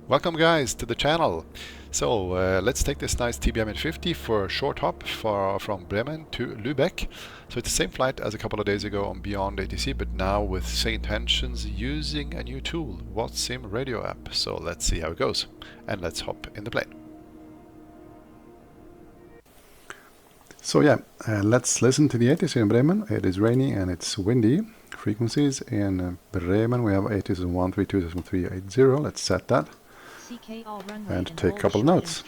Welcome guys to the channel. So let's take this nice TBM850 for a short hop from Bremen to Lübeck. So it's the same flight as a couple of days ago on Beyond ATC, but now with SAYINTENTIONS using a new tool, Vatsim Radio app. So let's see how it goes and let's hop in the plane. So yeah, let's listen to the ATC in Bremen. It is rainy and it's windy. Frequencies in Bremen we have ATC 132380. Let's set that. And take a couple of notes.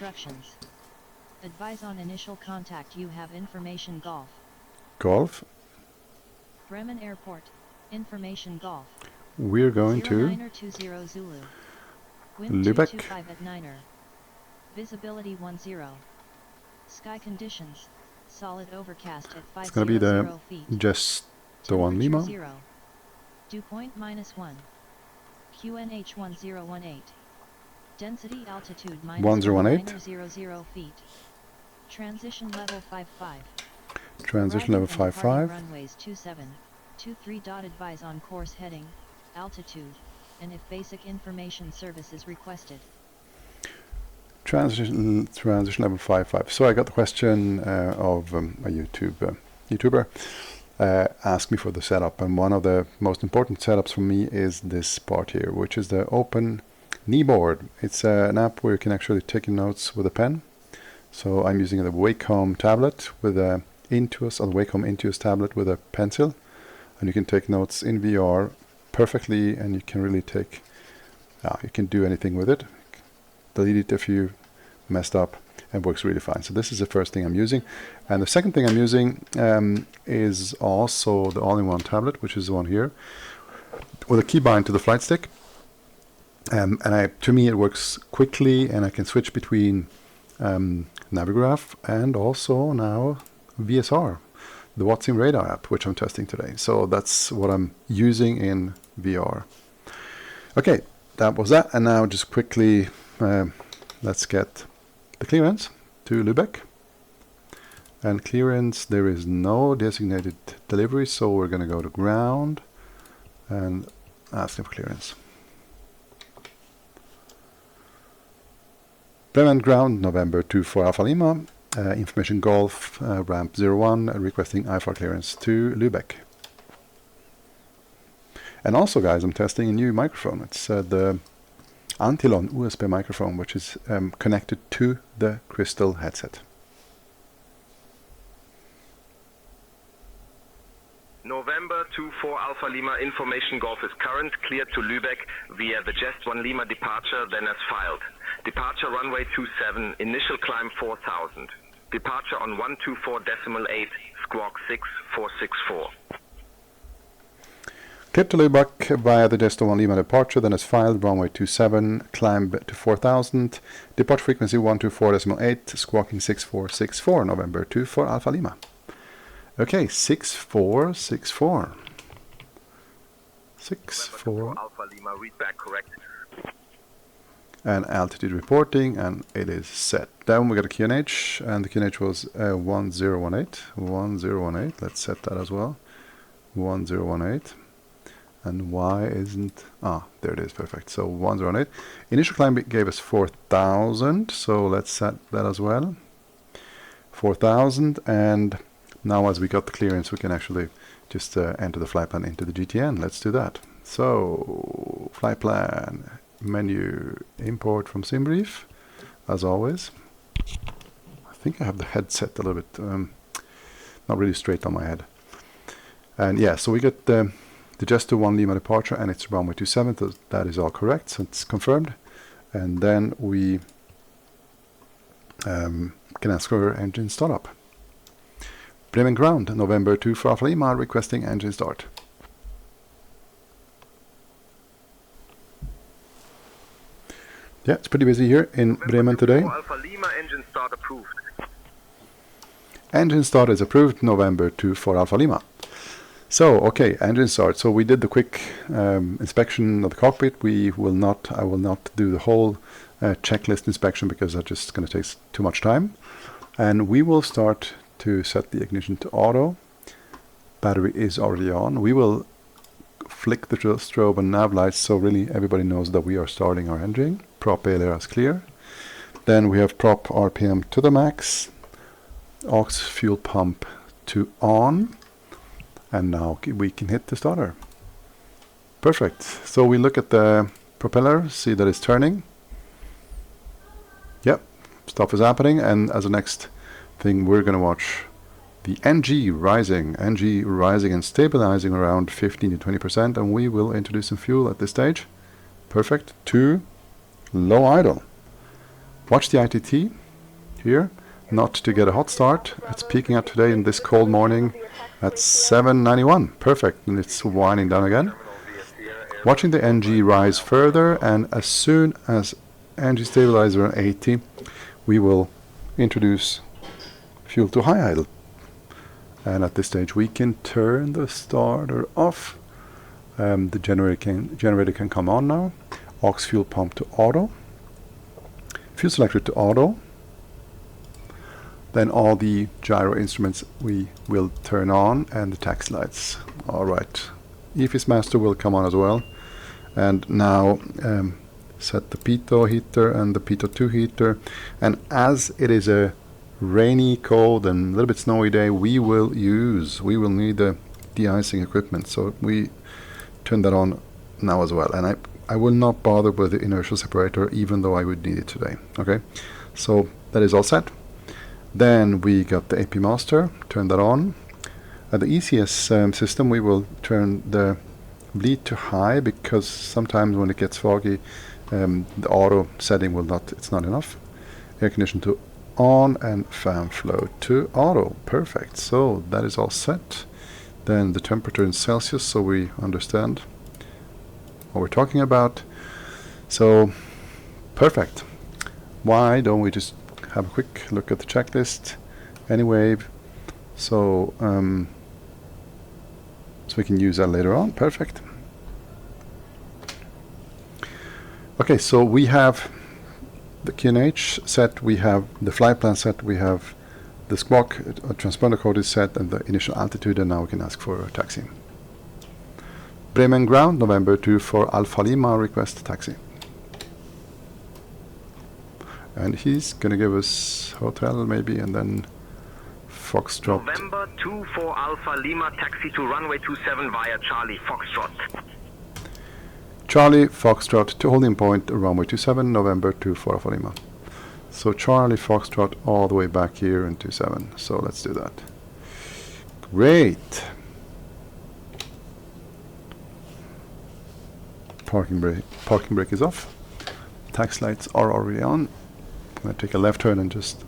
Advise on initial contact. You have information golf. Golf. Bremen Airport. Information golf. We're going to 0920 Zulu. Wind Lübeck. 225 at 9er. Visibility 10. Sky conditions. Solid overcast at 500 It's going to be the feet. just the one Lima. 0. Dew point -1. QNH 1018. Density altitude -1018. 00 feet. Transition level 55. Transition level 55. Runways 2723. Advise on course heading, altitude, and if basic information service is requested. Transition level 55. So I got the question of a YouTuber asked me for the setup, and one of the most important setups for me is this part here, which is the OpenKneeboard. It's an app where you can actually take notes with a pen. So I'm using the Wacom tablet with a Intuos, or the Wacom Intuos tablet with a pencil, and you can take notes in VR perfectly, and you can really take, you can do anything with it. Delete it if you messed up, and works really fine. So this is the first thing I'm using, and the second thing I'm using is also the all-in-one tablet, which is the one here, with a keybind to the flight stick. And to me it works quickly, and I can switch between Navigraph and also now VSR, the Vatsim Radio app, which I'm testing today. So that's what I'm using in VR. Okay, that was that, and now just quickly let's get the clearance to Lübeck. And clearance, there is no designated delivery, so we're going to go to ground and ask them for clearance. Bremen ground, November 24 Alpha Lima, information golf, ramp 01, requesting IFR clearance to Lübeck. And also guys, I'm testing a new microphone. It's the Antilon USB microphone, which is connected to the Crystal headset. November 24 Alpha Lima, information golf is current, cleared to Lübeck via the Jest 1 Lima departure, then as filed. Departure runway 27, initial climb 4000. Departure on 124.8, squawk 6464. Cleared to Lübeck via the Jest 1 Lima departure, then as filed, runway 27, climb to 4000, departure frequency 124.8, squawking 6464, November 24 Alpha Lima. Okay, 6464. 64. Alpha Lima, read back correct. And altitude reporting, and it is set. Then we got a QNH, and the QNH was 1018. 1018. Let's set that as well. 1018. And why isn't... there it is, perfect. So 108. Initial climb gave us 4000, so let's set that as well. 4000, and now as we got the clearance, we can actually just enter the flight plan into the GTN. Let's do that. So, flight plan, menu, import from SimBrief, as always. I think I have the headset a little bit, not really straight on my head. And yeah, so we got the Jest 1 Lima departure, and it's runway 27, so that is all correct, so it's confirmed. And then we can ask for engine startup. Bremen ground, November 2 for Alpha Lima, requesting engine start. Yeah, it's pretty busy here in Bremen today. Alpha Lima, engine start approved. Engine start is approved, November 2 for Alpha Lima. So, okay, engine start. So we did the quick inspection of the cockpit. I will not do the whole checklist inspection because that's just going to take too much time. And we will start to set the ignition to auto. Battery is already on. We will flick the strobe and nav lights so really everybody knows that we are starting our engine. prop ALR is clear. Then we have prop RPM to the max, aux fuel pump to on, and now we can hit the starter. Perfect. So we look at the propeller, see that it's turning. Yep, stuff is happening, and as a next thing we're going to watch the NG rising and stabilizing around 15 to 20%, and we will introduce some fuel at this stage. Perfect. To low idle. Watch the ITT here, not to get a hot start. It's peaking out today in this cold morning at 791. Perfect, and it's winding down again. Watching the NG rise further, and as soon as NG stabilizes around 80, we will introduce fuel to high idle. And at this stage we can turn the starter off. The generator can come on now. Aux fuel pump to auto. Fuel selector to auto. Then all the gyro instruments we will turn on, and the taxi lights. Alright. EFIS master will come on as well. And now set the pitot heater and the pitot 2 heater. And as it is a rainy, cold and a little bit snowy day, we will need the de-icing equipment. So we turn that on now as well. And I will not bother with the inertial separator, even though I would need it today. Okay, so that is all set. Then we got the AP master, turn that on. At the ECS system, we will turn the bleed to high, because sometimes when it gets foggy, the auto setting it's not enough. Air condition to on, and fan flow to auto. Perfect. So that is all set. Then the temperature in Celsius, so we understand what we're talking about. So perfect. Why don't we just have a quick look at the checklist anyway, so we can use that later on. Perfect. Okay, so we have the QNH set, we have the flight plan set, we have the squawk transponder code is set, and the initial altitude, and now we can ask for a taxi. Bremen ground, November 2 for Alpha Lima, request taxi. And he's going to give us hotel maybe, and then Foxtrot. November 2 for Alpha Lima, taxi to runway 27 via Charlie Foxtrot. Charlie Foxtrot to holding point runway 27, November 2 for Alpha Lima. So Charlie Foxtrot all the way back here in 27. So let's do that. Great. Parking brake is off. Tax lights are already on. I'm going to take a left turn, and just,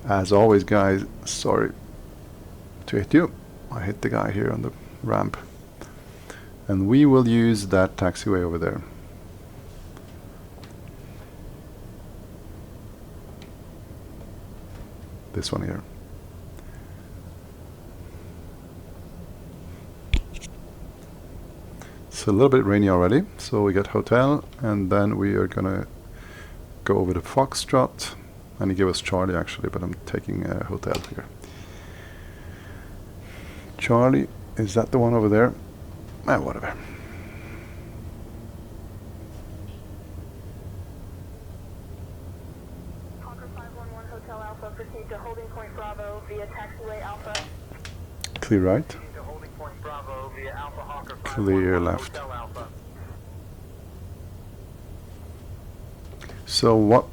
as always guys, sorry to hit you. I hit the guy here on the ramp. And we will use that taxiway over there. This one here. It's a little bit rainy already, so we get hotel, and then we are gonna go over to Foxtrot, and he gave us Charlie actually, but I'm taking a hotel here. Charlie, is that the one over there? Whatever. Hawker 511 Hotel Alpha, proceed to holding point Bravo via taxiway Alpha. Clear right. To holding point Bravo via Alpha Hawker 511 Clear left. Hotel Alpha. So what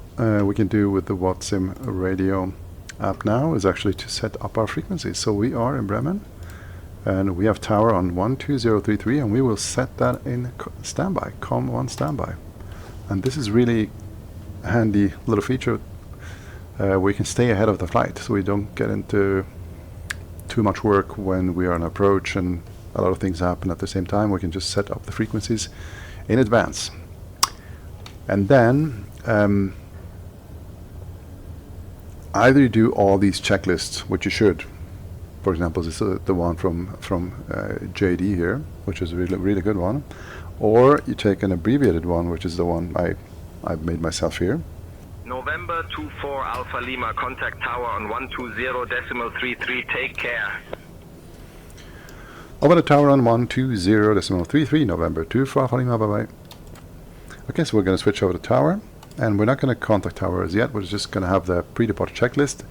we can do with the Vatsim Radio app now is actually to set up our frequencies. So we are in Bremen, and we have tower on 12033, and we will set that in standby, COM1 standby. And this is really a handy little feature. We can stay ahead of the flight, so we don't get into too much work when we are on approach and a lot of things happen at the same time. We can just set up the frequencies in advance. And then either you do all these checklists, which you should. For example, this is the one from JD here, which is a really good one. Or you take an abbreviated one, which is the one I've made myself here. November 24 Alpha Lima, contact tower on 120.33, take care. Over the tower on 120.33, November 2 for Alpha Lima, bye bye. Okay, so we're going to switch over to tower. and we're not going to contact towers yet. We're just going to have the pre-departure checklist.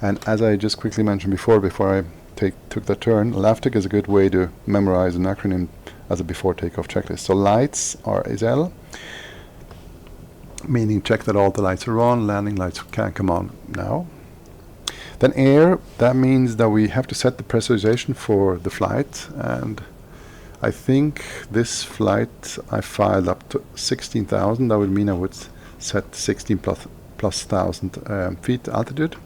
And as I just quickly mentioned before I took that turn, LAFTIC is a good way to memorize an acronym as a before takeoff checklist. So lights is L, meaning check that all the lights are on, landing lights can come on now. Then air, that means that we have to set the pressurization for the flight, and I think this flight I filed up to 16,000. That would mean I would set 16 plus 1,000 feet altitude.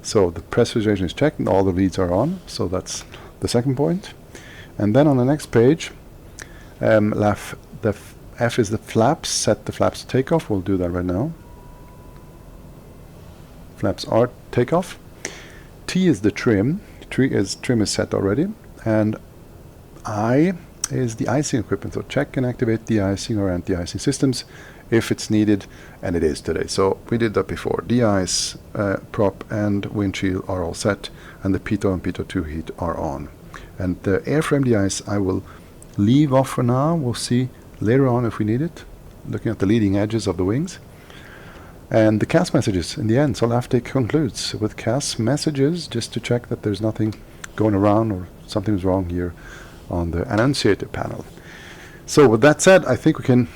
So the pressurization is checked and all the leads are on. So that's the second point. And then on the next page, the F is the flaps. Set the flaps to takeoff. We'll do that right now. Flaps are takeoff. T is the trim. Trim is set already. And I is the icing equipment. So check and activate de-icing or anti-icing systems if it's needed, and it is today. So we did that before. De-ice, prop and windshield are all set, and the pitot and pitot 2 heat are on. And the airframe de-ice I will leave off for now. We'll see later on if we need it, looking at the leading edges of the wings. And the CAS messages in the end. So LAFTIC concludes with CAS messages, just to check that there's nothing going around or something's wrong here on the annunciator panel. So with that said, I think we can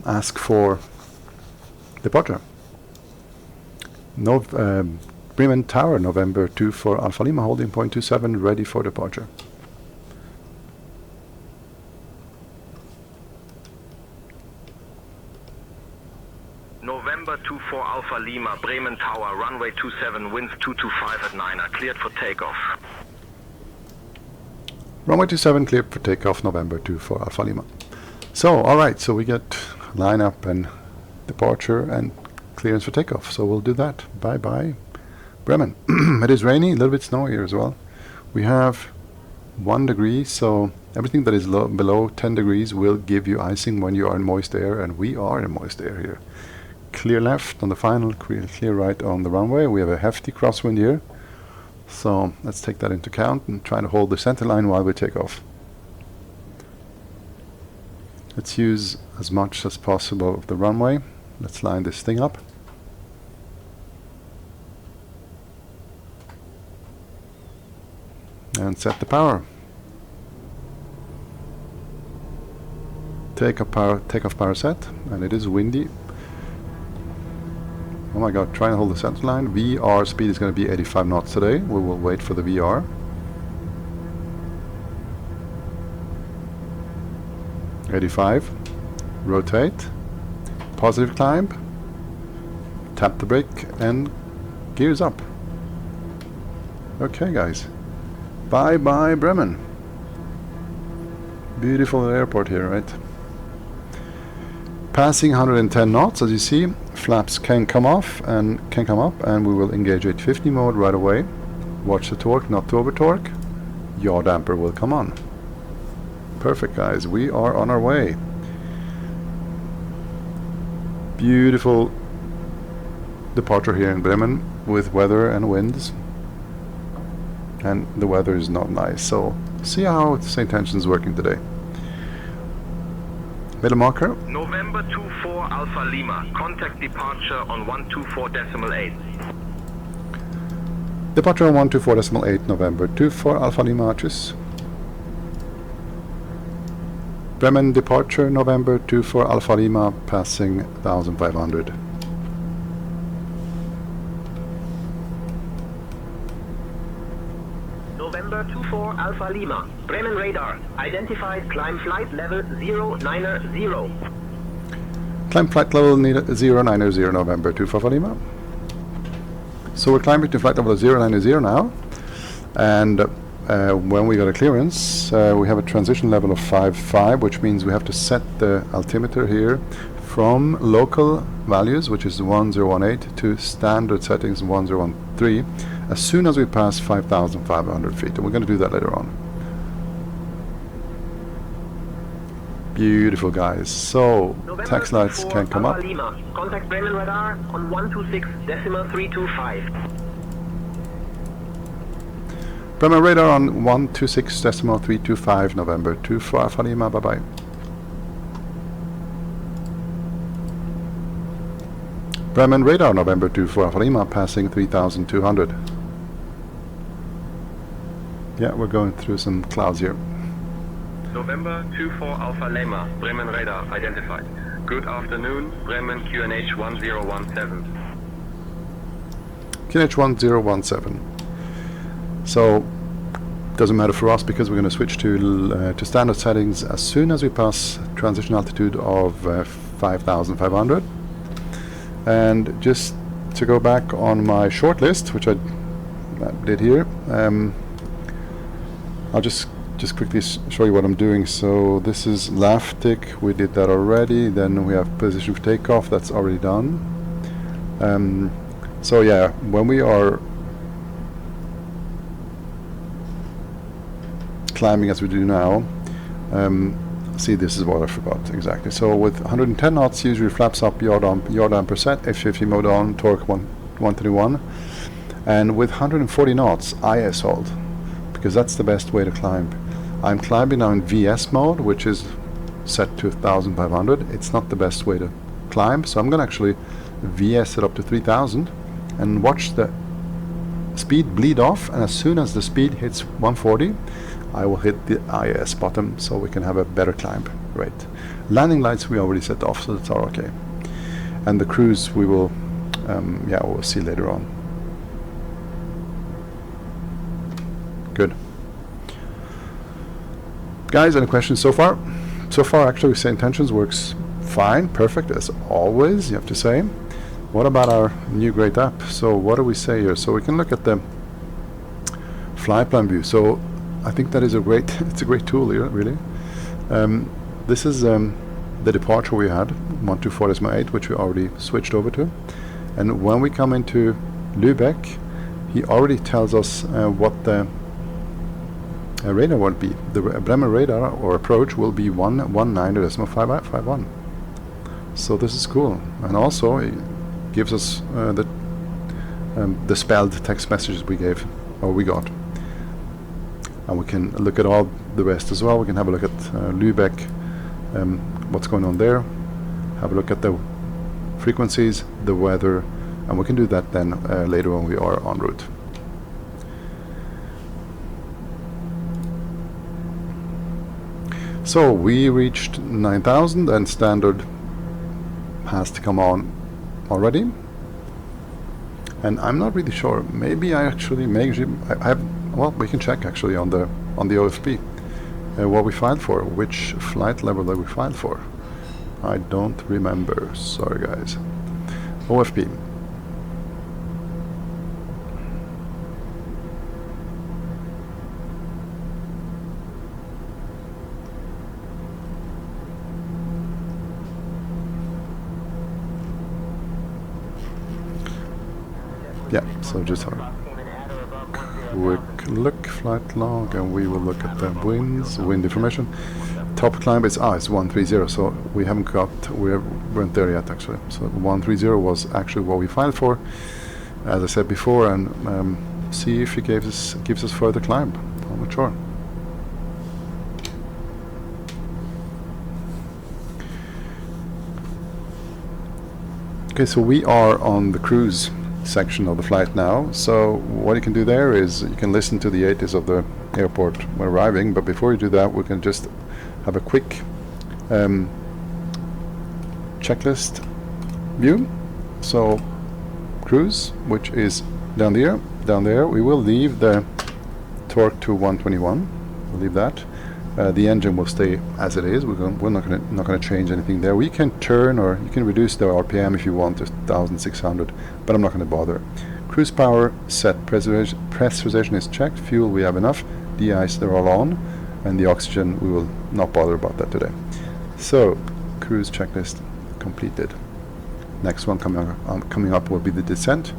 ask for departure. Bremen Tower, November 2 for Alpha Lima, holding point 27, ready for departure. November 24 Alpha Lima, Bremen Tower, runway 27, winds 225 at 9 are cleared for takeoff. Runway 27 cleared for takeoff, November 2 for Alpha Lima. So, alright, so we get line up and departure and clearance for takeoff. So we'll do that. Bye bye, Bremen. It is rainy, a little bit snowy here as well. We have 1 degree, so everything that is below 10 degrees will give you icing when you are in moist air, and we are in moist air here. Clear left on the final, clear right on the runway. We have a hefty crosswind here. So let's take that into account and try to hold the center line while we take off. Let's use as much as possible of the runway. Let's line this thing up. And set the power. Takeoff power set, and it is windy. Oh my god, try and hold the center line. VR speed is going to be 85 knots today. We will wait for the VR. '85. Rotate. Positive climb. Tap the brake and gears up. Okay guys. Bye bye Bremen. Beautiful airport here, right? Passing 110 knots, as you see. Flaps can come off and can come up, and we will engage 850 mode right away. Watch the torque, not to over torque. Yaw damper will come on. Perfect guys, we are on our way. Beautiful departure here in Bremen with weather and winds, and the weather is not nice, so see how SAYINTENTIONS is working today. Middle marker. November 24 Alpha Lima, contact departure on 124.8. Departure on 124.8, November 24 Alpha Lima, tschüss. Bremen departure, November 24 Alpha Lima, passing 1500. November 24 Alpha Lima, Bremen radar, identified climb flight level 090. Climb flight level 090, November 24 Alpha Lima. So we're climbing to flight level 090 now, and when we got a clearance, we have a transition level of 5.5, which means we have to set the altimeter here from local values, which is 1018, to standard settings 1013, as soon as we pass 5,500 feet, and we're going to do that later on. Beautiful guys. So tax lights can come up. Lima. Contact Bremen radar on 126.325. Bremen radar on 126.325, November 24 Alpha Lima. Bye bye. Bremen radar, November 24 Alpha Lima, passing 3,200. Yeah, we're going through some clouds here. November 24 Alpha Lima, Bremen radar identified. Good afternoon, Bremen QNH 1017. QNH 1017. So, doesn't matter for us because we're going to switch to standard settings as soon as we pass transition altitude of 5,500. And just to go back on my short list, which I did here, I'll just quickly show you what I'm doing. So this is LAFTIC, we did that already. Then we have position for takeoff, that's already done. So yeah, when we are climbing as we do now, see, this is what I forgot exactly. So with 110 knots, usually flaps up, yaw down percent, F50 mode on, torque 131, and with 140 knots, IS hold, because that's the best way to climb. I'm climbing now in VS mode, which is set to 1,500. It's not the best way to climb, so I'm going to actually VS it up to 3,000 and watch the speed bleed off, and as soon as the speed hits 140, I will hit the IS bottom so we can have a better climb rate. Landing lights we already set off, so that's all okay. And the cruise we will, yeah, we'll see later on. Good. Guys, any questions so far? So far, actually, SAYINTENTIONS works fine, perfect as always, you have to say. What about our new great app? So what do we say here? So we can look at the flight plan view. So I think that is a great, it's a great tool here, really. This is the departure we had, 124.8, which we already switched over to. And when we come into Lübeck, he already tells us what the radar would be. The Bremen radar or approach will be 119.551. So this is cool. And also it gives us the spelled text messages we got. And we can look at all the rest as well. We can have a look at Lübeck, what's going on there, have a look at the frequencies, the weather, and we can do that then later when we are en route. So we reached 9,000 and standard has to come on already. And I'm not really sure. Maybe I actually I have. Well, we can check actually on the OFP what we filed for, which flight level that we filed for. I don't remember. Sorry, guys. OFP. Yeah, so just have a quick look, flight log, and we will look at the wind information. Top climb is it's 130, so we weren't there yet actually. So 130 was actually what we filed for, as I said before, and see if he gives us further climb. I'm not sure. Okay, so we are on the cruise section of the flight now. So what you can do there is you can listen to the 80s of the airport when arriving, but before you do that we can just have a quick checklist view. So cruise, which is down there, we will leave the torque to 121. We'll leave that. The engine will stay as it is. We're not going to change anything there. We can turn, or you can reduce the RPM if you want to 1,600, but I'm not going to bother. Cruise power set, pressurization is checked, fuel we have enough, de-ice they're all on, and the oxygen we will not bother about that today. So cruise checklist completed. Next one coming up will be the descent,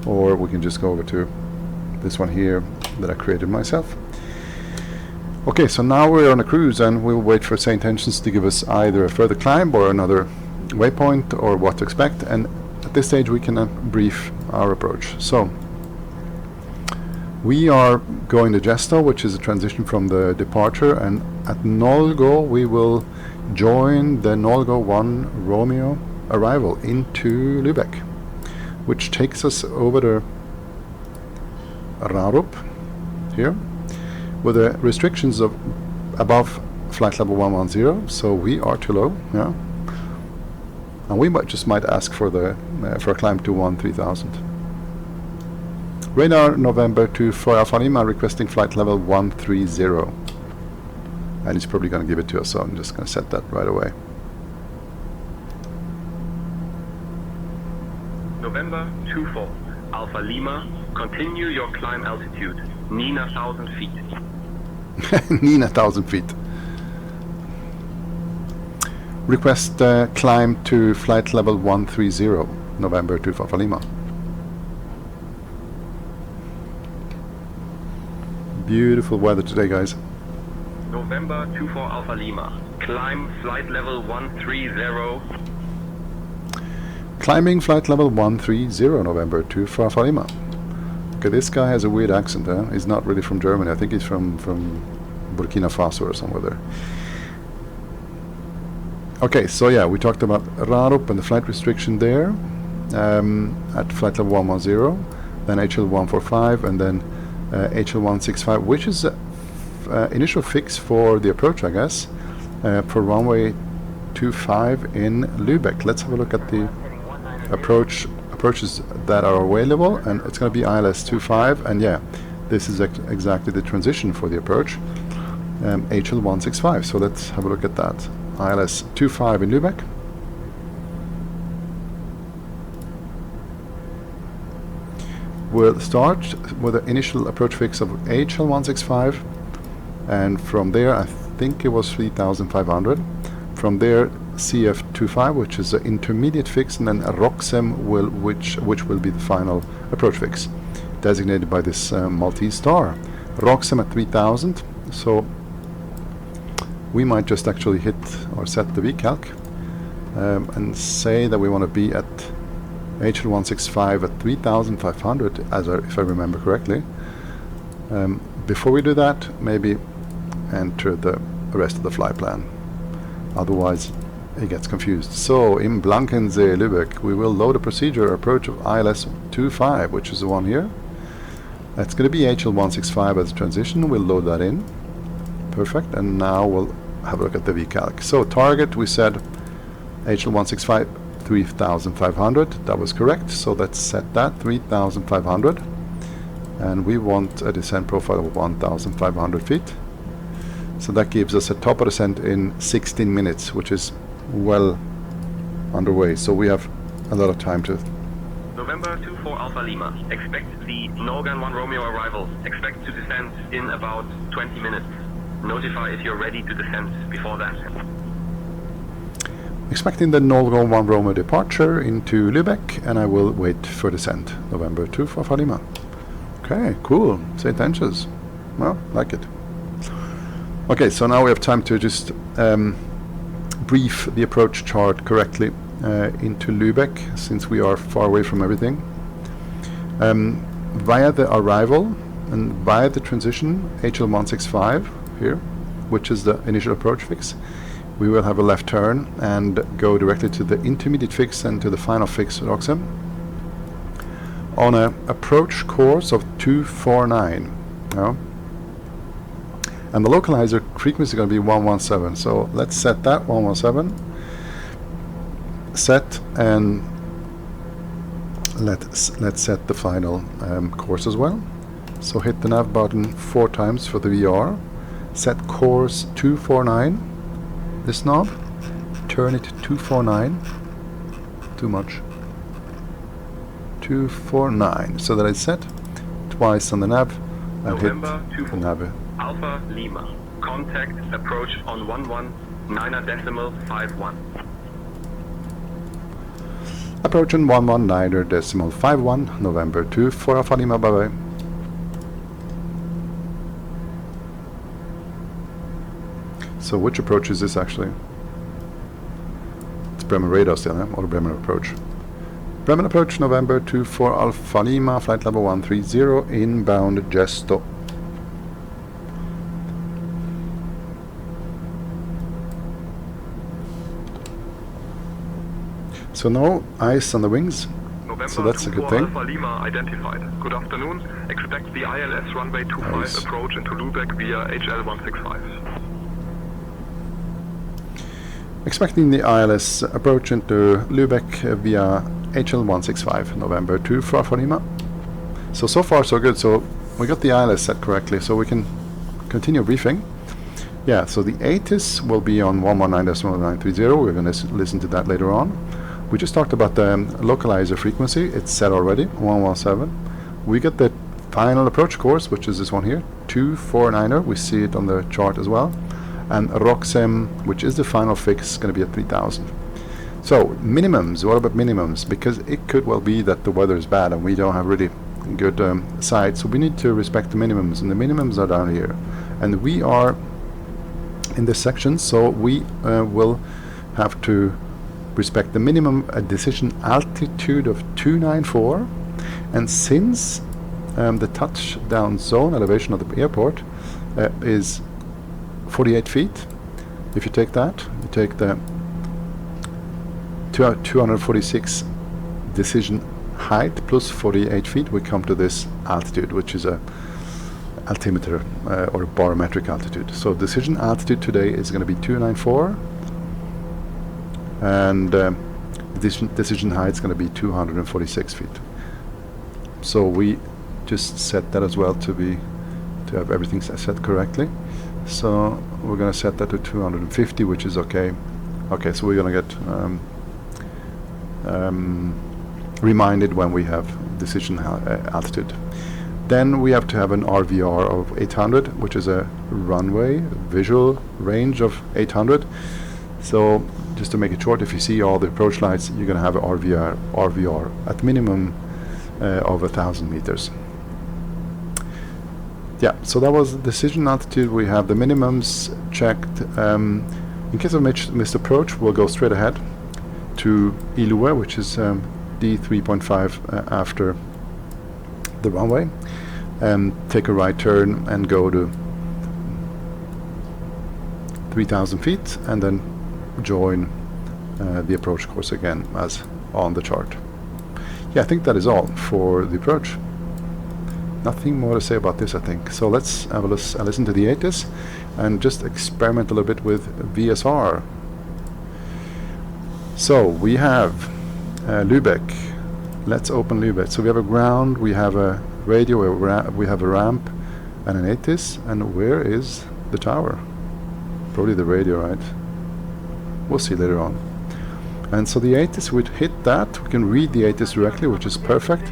or we can just go over to this one here that I created myself. Okay, so now we're on a cruise and we'll wait for SAYINTENTIONS to give us either a further climb or another waypoint or what to expect, and at this stage we can brief our approach. So we are going to Gesto, which is a transition from the departure, and at Nolgo we will join the Nolgo 1 Romeo arrival into Lübeck. which takes us over the Rarup here, with the restrictions of above flight level 110, so we are too low, yeah. And we might ask for the for a climb to 13,000. Radar November 24 Alpha Lima requesting flight level 130. And he's probably going to give it to us, so I'm just going to set that right away. November 24 Alpha Lima, continue your climb altitude, Nina 1,000 feet. Nina 1,000 feet. Request climb to flight level 130, November 24 Alpha Lima. Beautiful weather today, guys. November 24 Alpha Lima, climb flight level 130. Climbing flight level 130, November 24 Alpha Lima. Okay, this guy has a weird accent, huh? He's not really from Germany. I think he's from Burkina Faso or somewhere there. Okay, so yeah, we talked about Rarup and the flight restriction there at flight level 110, then HL 145, and then HL 165, which is initial fix for the approach, I guess, for runway 25 in Lübeck. Let's have a look at the approaches that are available, and it's going to be ILS 25, and yeah, this is exactly the transition for the approach, HL 165. So let's have a look at that. ILS 25 in Lübeck. We'll start with the initial approach fix of HL 165, and from there I think it was 3,500. From there CF25, which is an intermediate fix, and then a ROXEM which will be the final approach fix, designated by this Maltese star. ROXEM at 3,000, so we might just actually hit or set the VCalc and say that we want to be at HL165 at 3,500, if I remember correctly. Before we do that, maybe enter the rest of the flight plan. Otherwise, it gets confused. So, in Blankensee, Lübeck, we will load a procedure approach of ILS 25, which is the one here. That's going to be HL165 as a transition. We'll load that in. Perfect. And now we'll have a look at the VCalc. So, target, we said HL165, 3,500. That was correct. So, let's set that, 3,500. And we want a descent profile of 1,500 feet. So that gives us a top of descent in 16 minutes, which is well underway. So we have a lot of time to... November 24 Alpha Lima, expect the Norgan 1 Romeo arrival. Expect to descend in about 20 minutes. Notify if you're ready to descend before that. Expecting the Norgan 1 Romeo departure into Lübeck, and I will wait for descent. November 24 Alpha Lima. Okay, cool. SAYINTENTIONS. Well, like it. Okay, so now we have time to just brief the approach chart correctly into Lübeck, since we are far away from everything. Via the arrival and via the transition, HL165 here, which is the initial approach fix, we will have a left turn and go directly to the intermediate fix and to the final fix, ROXEM, on an approach course of 249. Yeah. And the localizer frequency is going to be 117. So let's set that 117. Set, and let's set the final course as well. So hit the nav button 4 times for the VR. Set course 249. This knob. Turn it to 249. Too much. 249. So that I set twice on the nav and November hit the nav. Alpha Lima, contact approach on 119.51. Approach on 119.51, November 24 Alpha Lima, bye bye. So which approach is this actually? It's Bremen radar still, eh? Or Bremen approach. Bremen approach, November 24 Alpha Lima, flight level 130, inbound Gesto. So no ice on the wings. so that's a good thing. Alpha Lima identified. Good afternoon. Expect the ILS runway 25 Nice. approach into Lübeck via HL165. Expecting the ILS approach into Lübeck via HL165, November 2 for Alpha Lima. So far so good. So we got the ILS set correctly, so we can continue briefing. Yeah, so the ATIS will be on 119.930. We're going to listen to that later on. We just talked about the localizer frequency. It's set already, 117. We got the final approach course, which is this one here, 249er. We see it on the chart as well. And ROXEM, which is the final fix, is going to be at 3000. So minimums, what about minimums? Because it could well be that the weather is bad and we don't have really good sight, so we need to respect the minimums, and the minimums are down here. And we are in this section, so we will have to respect the minimum decision altitude of 294, and since the touchdown zone elevation of the airport is 48 feet, if you take that, you take the 246 decision height plus 48 feet, we come to this altitude, which is a altimeter or a barometric altitude. So decision altitude today is going to be 294, and decision height is going to be 246 feet. So we just set that as well to have everything set correctly. So we're going to set that to 250, which is okay. Okay, so we're going to get reminded when we have decision altitude. Then we have to have an RVR of 800, which is a runway visual range of 800. So just to make it short, if you see all the approach lights, you're going to have an RVR at minimum of 1,000 meters. Yeah, so that was the decision altitude. We have the minimums checked. In case of missed approach, we'll go straight ahead to Ilue, which is D3.5 after the runway, take a right turn and go to 3,000 feet, and then join the approach course again as on the chart. Yeah, I think that is all for the approach. Nothing more to say about this, I think. So let's have a listen to the ATIS and just experiment a little bit with VSR. So we have Lübeck. Let's open Lübeck. So we have a ground, we have a radio, we have a ramp and an ATIS. And where is the tower? Probably the radio, right? We'll see later on. And so the ATIS, we'd hit that. We can read the ATIS directly, which is perfect.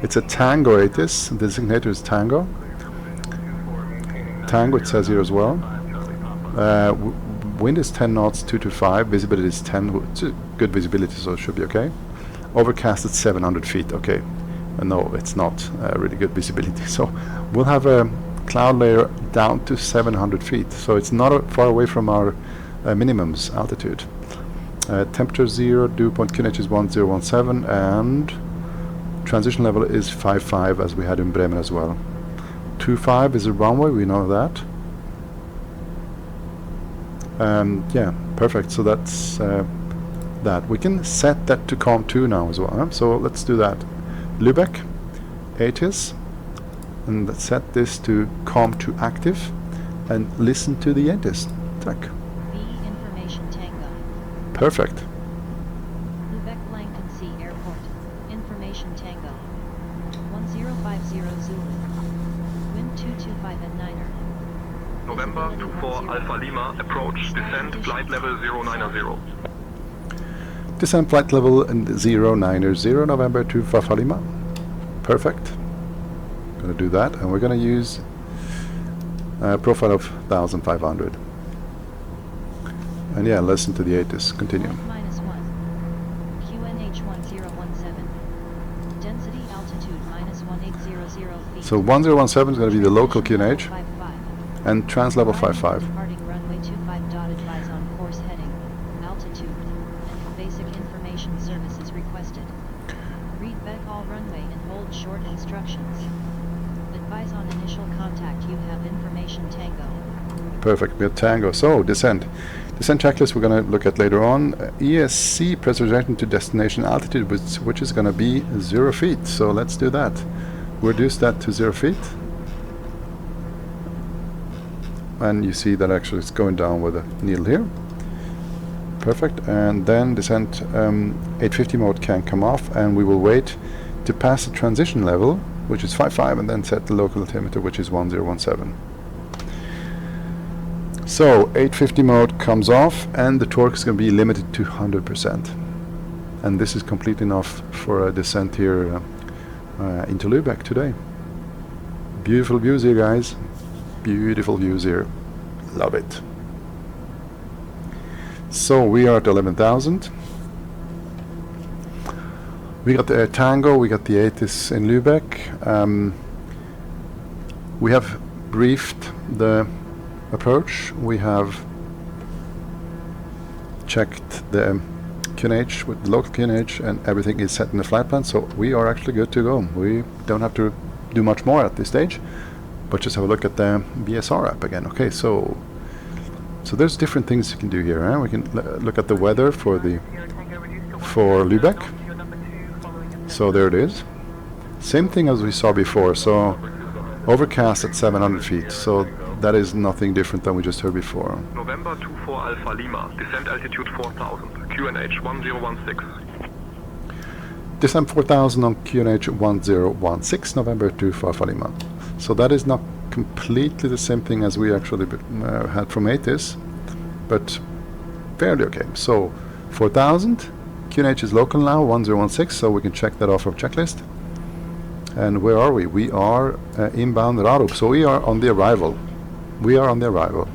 It's a Tango ATIS. The designator is Tango. Tango, it says here as well. Wind is 10 knots, 225. Visibility is 10. It's a good visibility, so it should be okay. Overcast at 700 feet. Okay. No, it's not really good visibility. So we'll have a cloud layer down to 700 feet. So it's not far away from our minimums altitude. Temperature 0, dew point QNH is 1017, and transition level is 55 as we had in Bremen as well. 25 is a runway, we know that. Yeah, perfect. So that's that. We can set that to COM2 now as well. So let's do that. Lübeck, ATIS, and let's set this to COM2 active and listen to the ATIS. Tack. B information Tango. Perfect. Lübeck Langton C Airport. Information Tango. 1050 Zulu. Wind 225 at 9er. November 24 Alpha Lima, approach, descent, flight level 090. Descent flight level 090, November 2 Alpha Lima. Perfect. Going to do that, and we're going to use a profile of 1500. And yeah, listen to the ATIS. Continue. -1. QNH 1017. Density altitude -1800 feet. So 1017 is going to be the local QNH, 55. and trans level 55. Departing runway 25. Advise on course heading, altitude, and basic information services requested. Read back all runway and hold short instructions. Advise on initial contact. You have information Tango. Perfect. We have Tango. So descent. Descent checklist we're going to look at later on. ESC pressurization to destination altitude, which is going to be 0 feet. So let's do that. Reduce that to 0 feet. And you see that actually it's going down with a needle here. Perfect. And then descent 850 mode can come off, and we will wait to pass the transition level, which is 5.5, and then set the local altimeter, which is 1017. So 850 mode comes off, and the torque is going to be limited to 100%. And this is complete enough for a descent here into Lübeck today. Beautiful views here, guys. Beautiful views here. Love it. So we are at 11,000. We got the Tango, we got the ATIS in Lübeck. We have briefed the approach. We have checked the QNH with the local QNH, and everything is set in the flight plan, so we are actually good to go. We don't have to do much more at this stage, but just have a look at the VSR app again. Okay, so there's different things you can do here. We can look at the weather for Lübeck. So there it is. Same thing as we saw before. So overcast at 700 feet. So that is nothing different than we just heard before. November 24 Alpha Lima, descent altitude 4000, QNH 1016. Descent 4000 on QNH 1016, November 24 Alpha Lima. So that is not completely the same thing as we actually had from ATIS, but fairly okay. So 4000, QNH is local now, 1016, so we can check that off our checklist. And where are we? We are inbound Rarup, so we are on the arrival. We are on the arrival.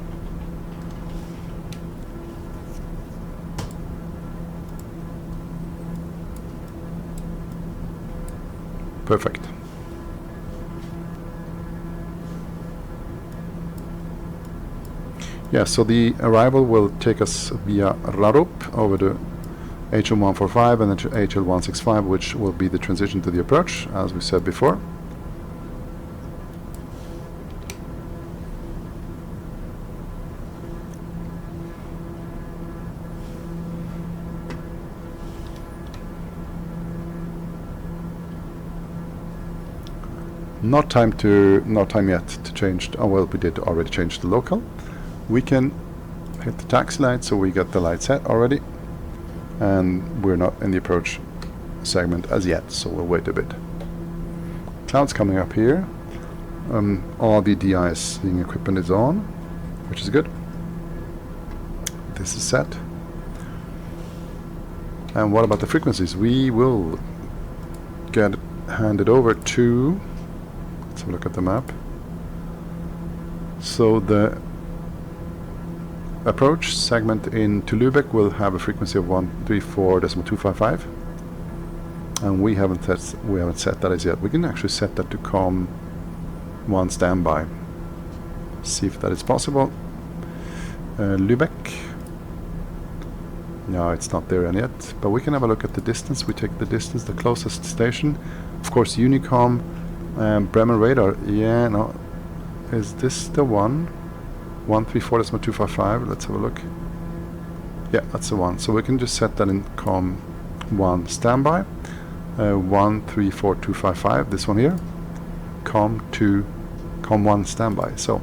Perfect. Yeah, so the arrival will take us via Rarup over to HL145 and then to HL165, which will be the transition to the approach, as we said before. Not time yet to change. Oh well, we did already change the local. We can hit the taxi light, so we got the light set already, and we're not in the approach segment as yet, so we'll wait a bit. Clouds coming up here. All the de-icing equipment is on, which is good. This is set. And what about the frequencies? We will get handed over to, let's have a look at the map. So the approach segment into Lübeck will have a frequency of 134.255, and we haven't set that as yet. We can actually set that to COM 1 standby. See if that is possible. Lübeck. No, it's not there yet, but we can have a look at the distance. We take the distance, the closest station. Of course, Unicom, Bremen radar. Yeah, no. Is this the one? 134.255. Let's have a look. Yeah, that's the one. So we can just set that in COM 1 standby. 134.255. This one here. COM 1 standby. So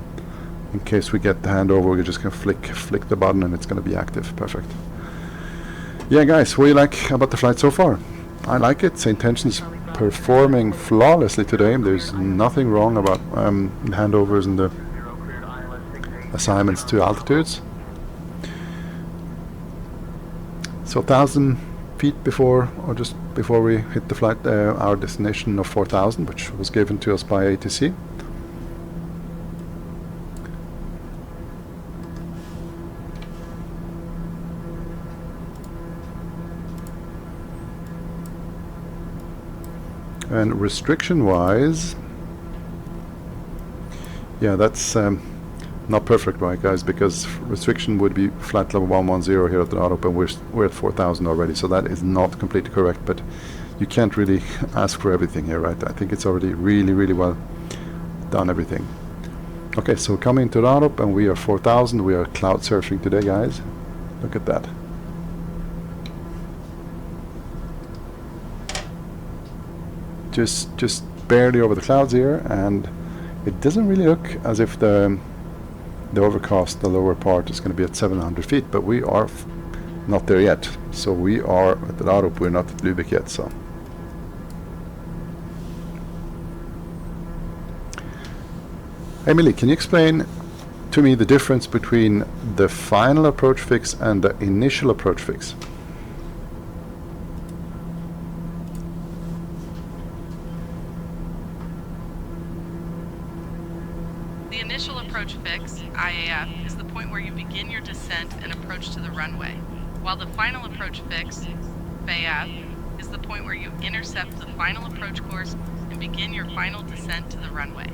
in case we get the handover, we're just gonna flick the button and it's gonna be active. Perfect. Yeah, guys, what do you like about the flight so far? I like it. SAYINTENTIONS performing flawlessly today. There's nothing wrong about handovers and the assignments to altitudes. So 1,000 feet before, or just before we hit the flight, our destination of 4,000, which was given to us by ATC. And restriction-wise, yeah, that's not perfect, right, guys? Because restriction would be flight level 110 here at the Rarup, and we're at 4,000 already, so that is not completely correct. But you can't really ask for everything here, right? I think it's already really, really well done, everything. Okay, so coming to Rarup, and we are 4,000. We are cloud surfing today, guys. Look at that. Just barely over the clouds here, and it doesn't really look as if the overcast, the lower part, is going to be at 700 feet, but we are not there yet. So we are at Larup, we're not at Lübeck yet. So Emily, can you explain to me the difference between the final approach fix and the initial approach fix? The initial approach fix, IAF, is the point where you begin your descent and approach to the runway, while the final approach fix, FAF, is the point where you intercept the final approach course and begin your final descent to the runway.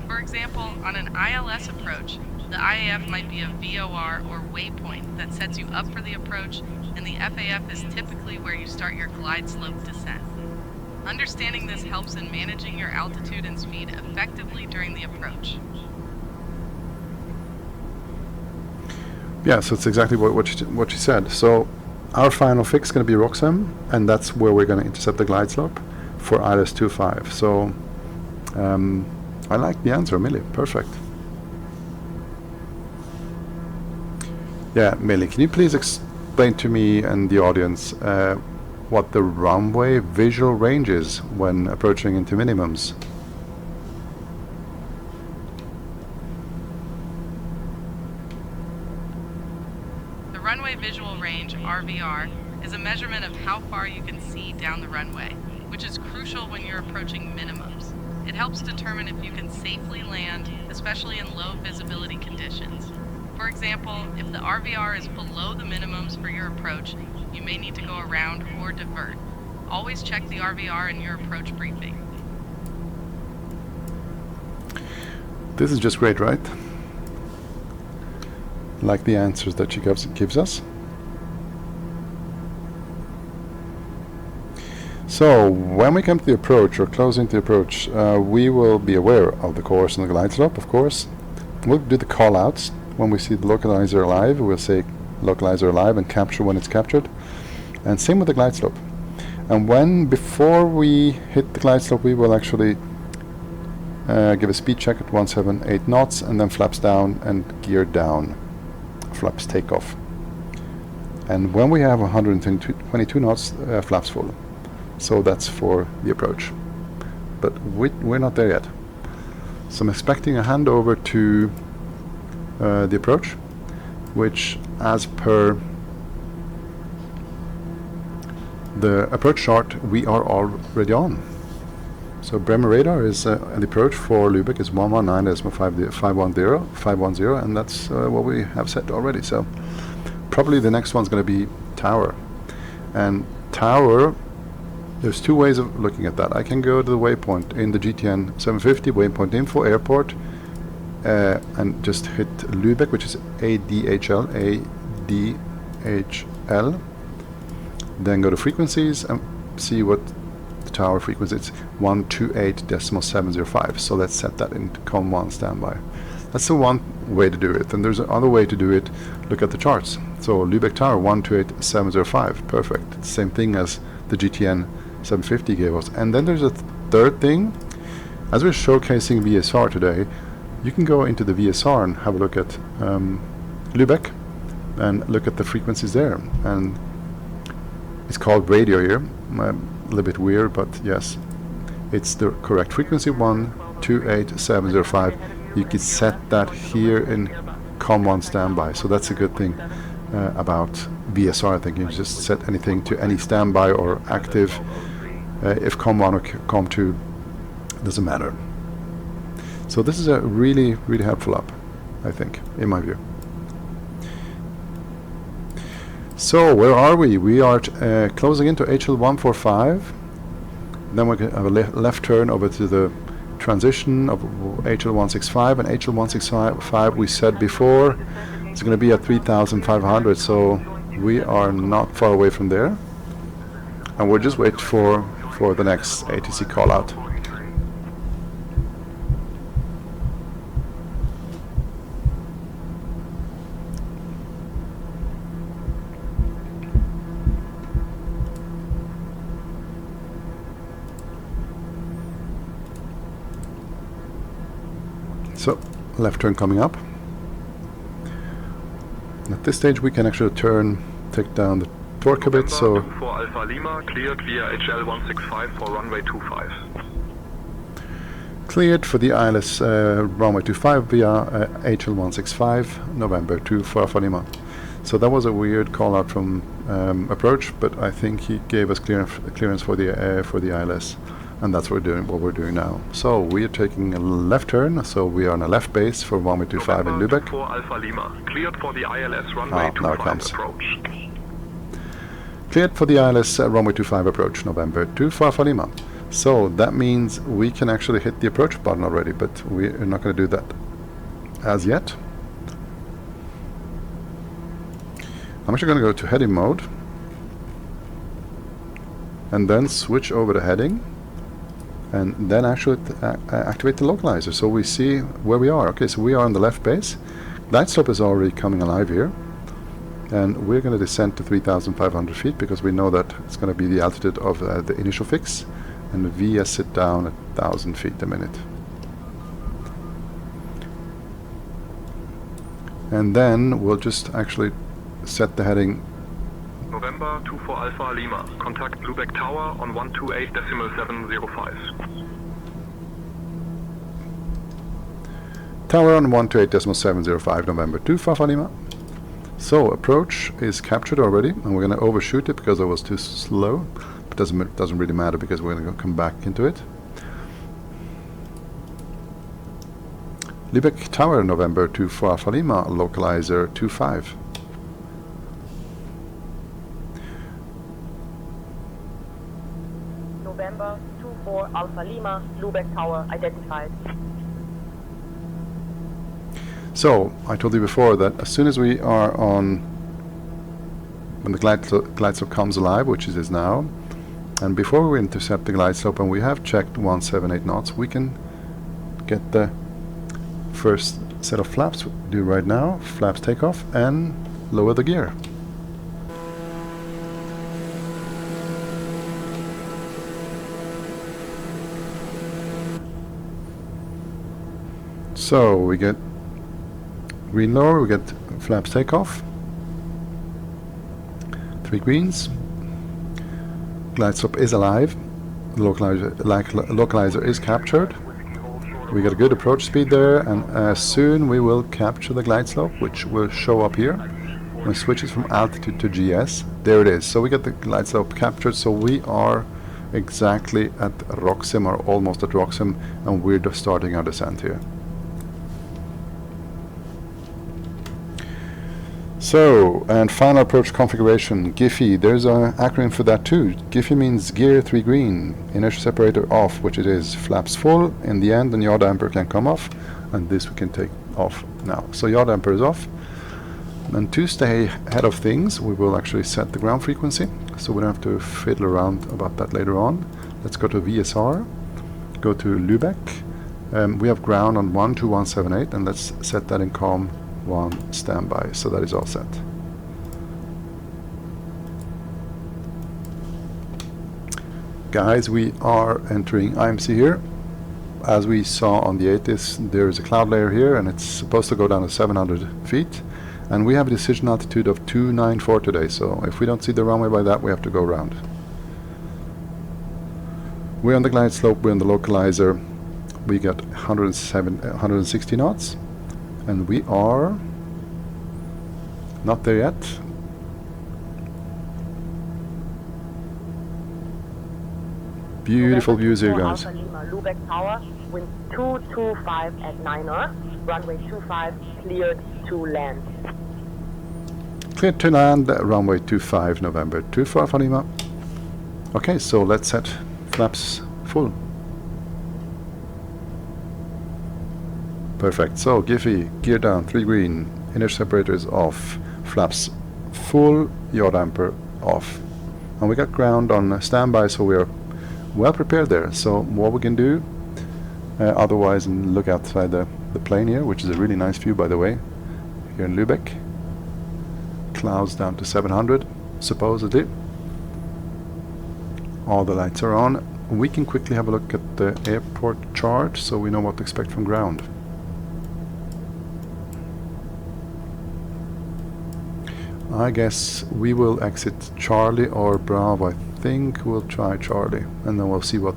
For example, on an ILS approach, the IAF might be a VOR or waypoint that sets you up for the approach, and the FAF is typically where you start your glide slope descent. Understanding this helps in managing your altitude and speed effectively during the approach. Yeah, so it's exactly what she said. So our final fix is going to be Roxham, and that's where we're going to intercept the glide slope for ILS 25. So I like the answer, Millie. Perfect. Yeah, Millie, can you please explain to me and the audience what the runway visual range is when approaching into minimums? The runway visual range, RVR, is a measurement of how far you can see down the runway, which is crucial when you're approaching minimums. It helps determine if you can safely land, especially in low visibility conditions. For example, if the RVR is below the minimums for your approach, you may need to go around or divert. Always check the RVR in your approach briefing. This is just great, right? Like the answers that she gives us. So when we come to the approach or closing the approach, we will be aware of the course and the glide slope, of course. We'll do the call outs. When we see the localizer alive, we'll say localizer alive and capture when it's captured. And same with the glide slope. And before we hit the glide slope, we will actually give a speed check at 178 knots and then flaps down and gear down. Flaps take off. And when we have 122 knots, flaps full. So that's for the approach. But we're not there yet. So I'm expecting a handover to the approach, which as per the approach chart we are already on. So Bremen radar is the approach for Lübeck is 119.510, and that's what we have set already. So probably the next one's going to be Tower. And Tower, there's two ways of looking at that. I can go to the waypoint in the GTN 750 waypoint info airport and just hit Lübeck, which is ADHL, then go to frequencies and see what the tower frequency is. 128.705. So let's set that into COM1 standby. That's the one way to do it. And there's another way to do it. Look at the charts. So Lübeck Tower 128.705. Perfect. It's the same thing as the GTN 750 gave us. And then there's a third thing. As we're showcasing VSR today, you can go into the VSR and have a look at Lübeck and look at the frequencies there. And it's called radio here. A little bit weird, but yes, it's the correct frequency, 128.705. You can set that here in COM1 standby. So that's a good thing about VSR. I think you just set anything to any standby or active. If COM1 or COM2, doesn't matter. So this is a really, really helpful app, I think, in my view. So where are we? We are closing into HL145. Then we have a left turn over to the transition of HL165, and HL165 we said before it's going to be at 3,500. So we are not far away from there, and we'll just wait for the next ATC call out. So, left turn coming up. At this stage we can actually take down the torque a bit, so... November 24 Alpha Lima, cleared via HL 165 for runway 25. Cleared for the ILS runway 25 via HL 165, November 24 Alpha Lima. So that was a weird call out from approach, but I think he gave us clearance for the ILS, and that's what we're doing now. So we are taking a left turn, so we are on a left base for runway 25 in Lübeck. 24 Alpha Lima, cleared for the ILS runway Now it 25 comes. approach. Cleared for the ILS runway 25 approach, November 24 Alpha Lima. So that means we can actually hit the approach button already, but we're not going to do that as yet. I'm actually going to go to heading mode and then switch over to heading and then actually activate the localizer so we see where we are. Okay, so we are on the left base. Glide slope is already coming alive here, and we're going to descend to 3,500 feet because we know that it's going to be the altitude of the initial fix, and VS it down at 1,000 feet a minute. And then we'll just actually set the heading. November 24 Alpha Lima, contact Lübeck Tower on 128.705. Tower on 128.705, November 24 Alpha Lima. So approach is captured already, and we're going to overshoot it because it was too slow. But doesn't really matter because we're going to come back into it. Lübeck Tower, November 24 Alpha Lima, localizer 25. November 24 Alpha Lima, Lübeck Tower identified. So I told you before that as soon as we are on, when the glide slope comes alive, which it is now, and before we intercept the glide slope and we have checked 178 knots, we can get the first set of flaps. Do right now, flaps take off and lower the gear. So we get green lower, we get flaps takeoff, 3 greens, glide slope is alive, the localizer is captured, we get a good approach speed there, and soon we will capture the glide slope, which will show up here when it switches from altitude to GS. There it is. So we get the glide slope captured, so we are exactly at Roxim, or almost at Roxim, and we're just starting our descent here. So, and final approach configuration, GIFI, there's an acronym for that too. GIFI means gear 3 green, inertial separator off, which it is, flaps full, in the end the yaw damper can come off, and this we can take off now. So yaw damper is off, and to stay ahead of things, we will actually set the ground frequency, so we don't have to fiddle around about that later on. Let's go to VSR, go to Lübeck, we have ground on 12178, and let's set that in COM 1 standby, so that is all set. Guys, we are entering IMC here. As we saw on the 80s, there is a cloud layer here, and it's supposed to go down to 700 feet, and we have a decision altitude of 294 today, so if we don't see the runway by that, we have to go around. We're on the glide slope, we're on the localizer, we got 160 knots, and we are not there yet. Beautiful views here, guys. Alpha Lima, Lübeck Tower, wind 225 at 9er, runway 25 cleared to land. Cleared to land, runway 25, November 24 Alpha Lima. Okay, so let's set flaps full. Perfect. So GIFI, gear down, 3 green, inertial separator is off, flaps full, yaw damper off. And we got ground on standby, so we are well prepared there. So what we can do, otherwise, and look outside the plane here, which is a really nice view, by the way, here in Lübeck. Clouds down to 700, supposedly. All the lights are on. We can quickly have a look at the airport chart, so we know what to expect from ground. I guess we will exit Charlie or Bravo. I think we'll try Charlie, and then we'll see what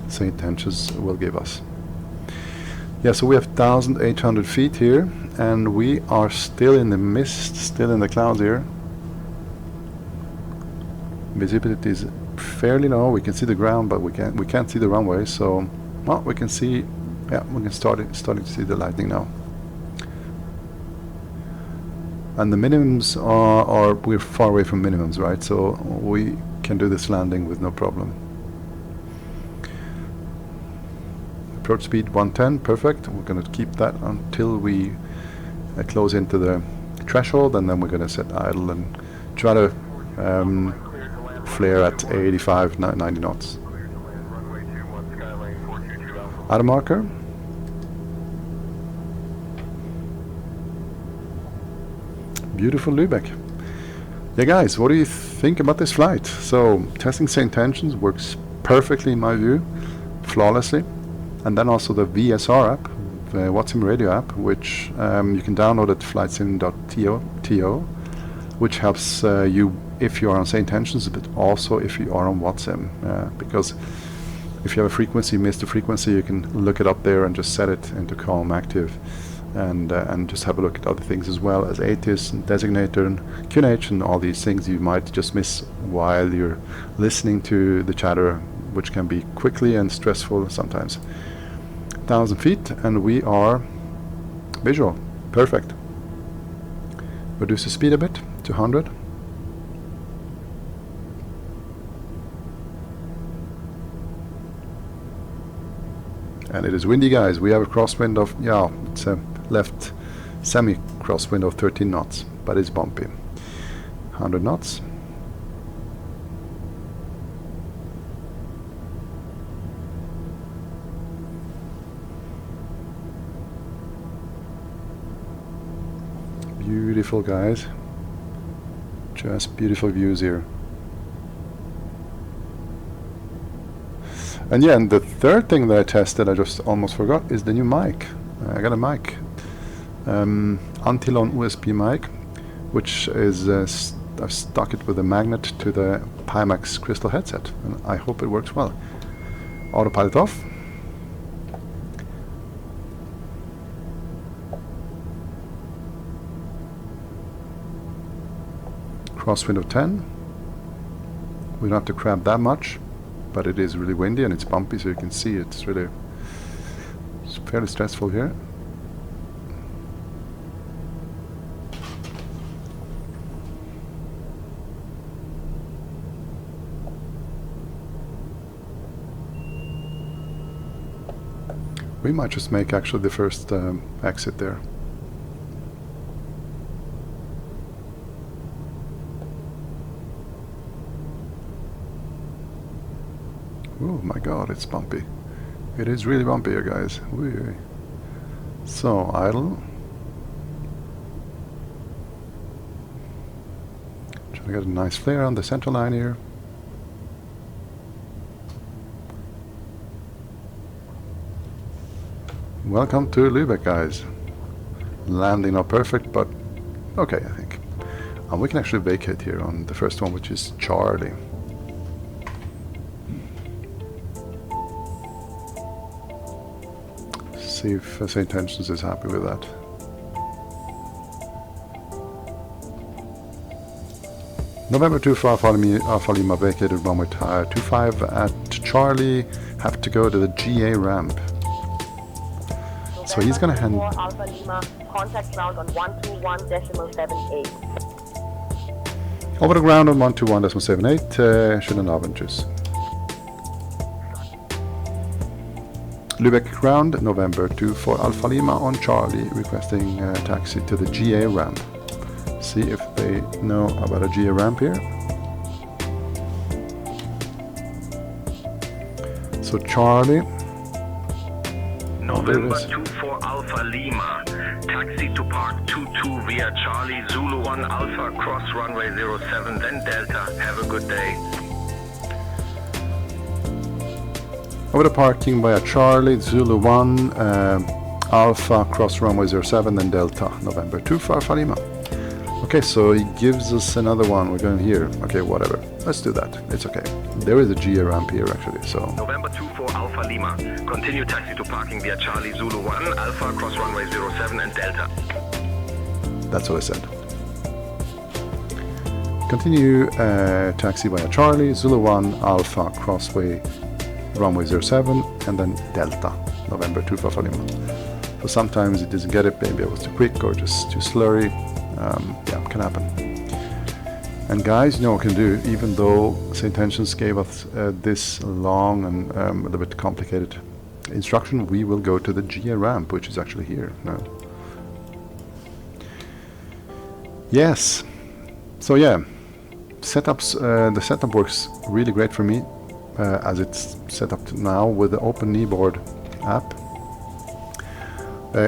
SAYINTENTIONS will give us. Yeah, so we have 1,800 feet here, and we are still in the mist, still in the clouds here. Visibility is fairly low. We can see the ground, but we can't see the runway. So, well, we can see. Yeah, we can starting to see the lightning now. And the minimums are we're far away from minimums, right? So we can do this landing with no problem. Approach speed 110, perfect. We're going to keep that until we close into the threshold, and then we're going to set idle and try to flare at 85, 90 knots. Auto marker. Beautiful Lübeck. Yeah, guys, what do you think about this flight? So, testing SAYINTENTIONS works perfectly in my view, flawlessly. And then also the VSR app, the Vatsim Radio app, which you can download at flightsim.to, which helps you if you are on SAYINTENTIONS, but also if you are on Vatsim, because if you have a frequency, missed a frequency, you can look it up there and just set it into calm active, and just have a look at other things as well as ATIS and designator and QNH and all these things you might just miss while you're listening to the chatter, which can be quickly and stressful sometimes. 1,000 feet, and we are visual. Perfect. Reduce the speed a bit to 100. And it is windy, guys. We have a crosswind of, yeah, it's a left semi-crosswind of 13 knots, but it's bumpy. 100 knots. Beautiful, guys. Just beautiful views here. And yeah, and the third thing that I tested, I just almost forgot, is the new mic. I got a mic, Antilon USB mic, which is I've stuck it with a magnet to the PIMAX Crystal headset, and I hope it works well. Autopilot off. Crosswind of 10. We don't have to crab that much, but it is really windy and it's bumpy, so you can see it's fairly stressful here. We might just make actually the first exit there. Oh my god, it's bumpy. It is really bumpy here, guys. Wee. So, idle. Trying to get a nice flare on the center line here. Welcome to Lübeck, guys. Landing not perfect, but okay, I think. And we can actually vacate here on the first one, which is Charlie. See if SAYINTENTIONS is happy with that. November 2 for Alpha Lima vacated runway 25 at Charlie. Have to go to the GA ramp. So he's gonna hand. Alpha Lima, contact ground on 121.78. Over the ground on 121.78. Schönen Abend, tschüss. Lübeck ground, November 2 for Alpha Lima on Charlie, requesting taxi to the GA ramp. See if they know about a GA ramp here. So Charlie. November 2 for Alpha Lima, taxi to Park 22 via Charlie, Zulu 1 Alpha, cross runway 07, then Delta. Have a good day. Over the parking via Charlie, Zulu 1, Alpha, cross runway 07, then Delta, November 2 for Alpha Lima. Okay, so he gives us another one. We're going here. Okay, whatever. Let's do that. It's okay. There is a GA ramp here actually, so. November 24 Alpha Lima. Continue taxi to parking via Charlie Zulu 1, Alpha cross runway 07 and Delta. That's what I said. Continue taxi via Charlie, Zulu 1, Alpha, crossway, runway 07, and then Delta, November 2 Alpha Lima. So sometimes it doesn't get it, maybe I was too quick or just too slurry. Yeah, can happen. And guys, you know what we can do, even though SAYINTENTIONS gave us this long and a little bit complicated instruction, we will go to the GA ramp, which is actually here now. Yes. So yeah, setups. The setup works really great for me, as it's set up now with the OpenKneeboard app,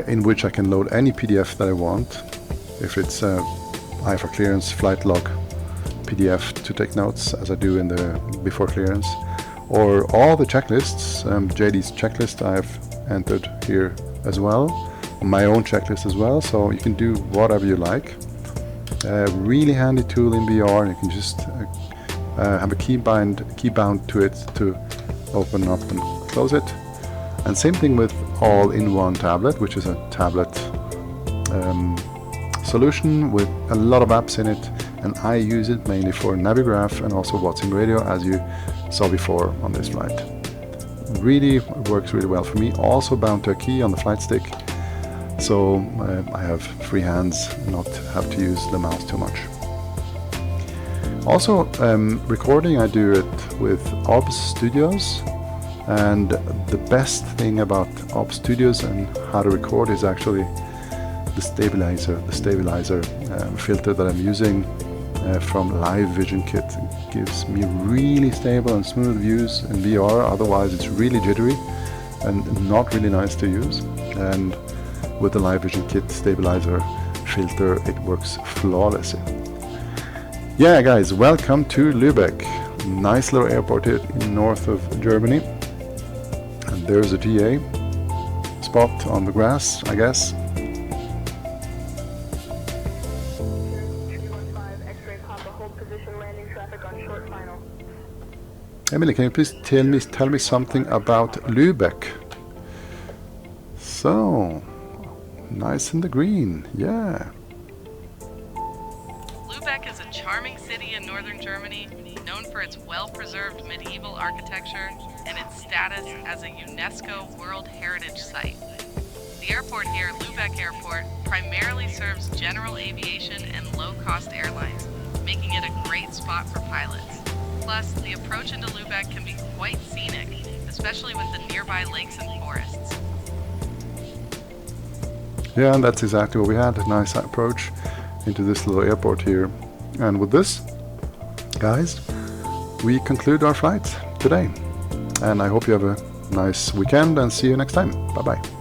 in which I can load any PDF that I want. If it's eye for clearance, flight log PDF to take notes, as I do in the before clearance, or all the checklists, JD's checklist I've entered here as well, my own checklist as well, so you can do whatever you like. Really handy tool in VR, and you can just have a key bound to it to open up and close it. And same thing with all-in-one tablet, which is a tablet solution with a lot of apps in it, and I use it mainly for Navigraph and also Vatsim Radio, as you saw before on this flight. Really works really well for me. Also bound to a key on the flight stick, so I have free hands, not have to use the mouse too much. Also, recording, I do it with OBS Studios, and the best thing about OBS Studios and how to record is actually the stabilizer filter that I'm using from Live Vision Kit. It gives me really stable and smooth views in VR, otherwise it's really jittery and not really nice to use. And with the Live Vision Kit stabilizer filter, it works flawlessly. Yeah guys, welcome to Lübeck. Nice little airport here in north of Germany. And there's a GA spot on the grass, I guess. Emily, can you please tell me something about Lübeck? So, nice in the green, yeah. Lübeck is a charming city in northern Germany, known for its well-preserved medieval architecture and its status as a UNESCO World Heritage Site. The airport here, Lübeck Airport, primarily serves general aviation and low-cost airlines, making it a great spot for pilots. Plus, the approach into Lübeck can be quite scenic, especially with the nearby lakes and forests. Yeah, and that's exactly what we had, a nice approach into this little airport here. And with this, guys, we conclude our flight today. And I hope you have a nice weekend and see you next time. Bye-bye.